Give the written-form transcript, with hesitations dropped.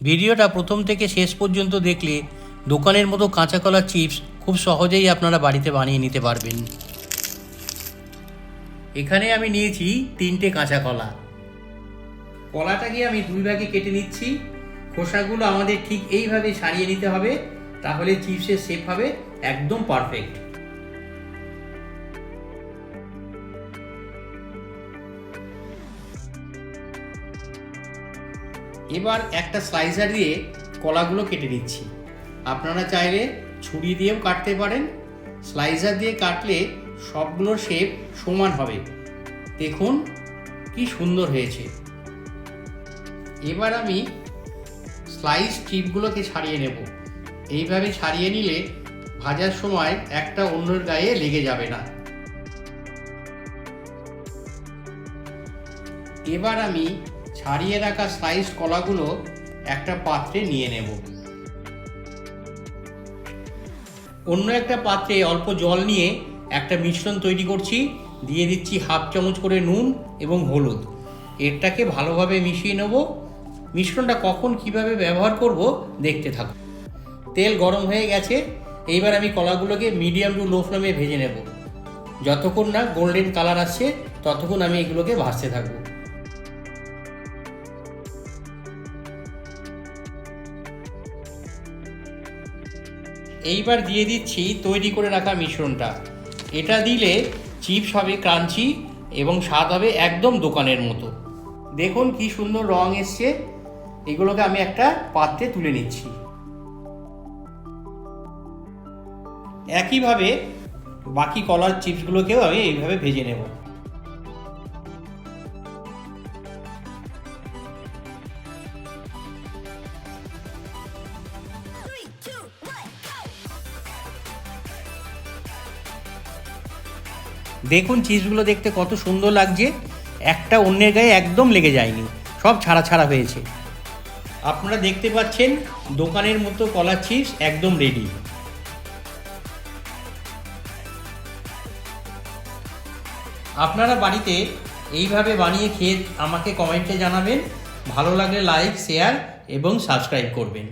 ভিডিওটা প্রথম থেকে শেষ পর্যন্ত দেখলে দোকানের মতো কাঁচা কলার চিপস খুব সহজেই আপনারা বাড়িতে বানিয়ে নিতে পারবেন। এখানে আমি নিয়েছি 3টে কাঁচা কলা। কলাটাকে আমি 2 ভাগে কেটে নিচ্ছি। খোসাগুলো আমাদের ঠিক এইভাবে ছাড়িয়ে নিতে হবে, তাহলে চিপসের শেপ হবে একদম পারফেক্ট। এবার একটা স্লাইসার দিয়ে কলাগুলো কেটে নিচ্ছি। আপনারা চাইলে ছুরি দিয়েও কাটতে পারেন। স্লাইসার দিয়ে কাটলে সবগুলোর শেপ সমান হবে। দেখুন কি সুন্দর হয়েছে। এবার আমি স্লাইস চিপগুলোকে ছাড়িয়ে নেব। এইভাবে ছাড়িয়ে নিলে ভাজার সময় একটা অন্যের গায়ে লেগে যাবে না। এবার আমি ছাড়িয়ে রাখা স্লাইস কলাগুলো একটা পাত্রে নিয়ে নেব। অন্য একটা পাত্রে অল্প জল নিয়ে একটা মিশ্রণ তৈরি করছি। দিয়ে দিচ্ছি 1/2 চামচ করে নুন এবং হলুদ। এটাকে ভালোভাবে মিশিয়ে নেব। মিশ্রণটা কখন কিভাবে ব্যবহার করব দেখতে থাকুন। তেল গরম হয়ে গেছে। এইবার আমি কলাগুলোকে মিডিয়াম টু লো ফ্লেমে ভেজে নেব। যতক্ষণ না গোল্ডেন কালার আসছে ততক্ষণ আমি এগুলোকে ভাজতে থাকবো। এইবার দিয়ে দিচ্ছি তৈরি করে রাখা মিশ্রণটা। এটা দিলে চিপস হবে ক্রাঞ্চি এবং স্বাদ হবে একদম দোকানের মতো। দেখুন কি সুন্দর রং এসছে। এগুলোকে আমি একটা পাত্রে তুলে নিচ্ছি। একইভাবে বাকি কলার চিপসগুলোকেও আমি এইভাবে ভেজে নেব। দেখুন চিপসগুলো দেখতে কত সুন্দর লাগছে। একটা অন্যের গায়ে একদম লেগে যায়নি, সব ছাড়া ছাড়া হয়েছে। আপনারা দেখতে পাচ্ছেন দোকানের মতো কলার চিপস একদম রেডি। আপনারা বাড়িতে এইভাবে বানিয়ে খেয়ে আমাকে কমেন্টে জানাবেন। ভালো লাগলে লাইক, শেয়ার এবং সাবস্ক্রাইব করবেন।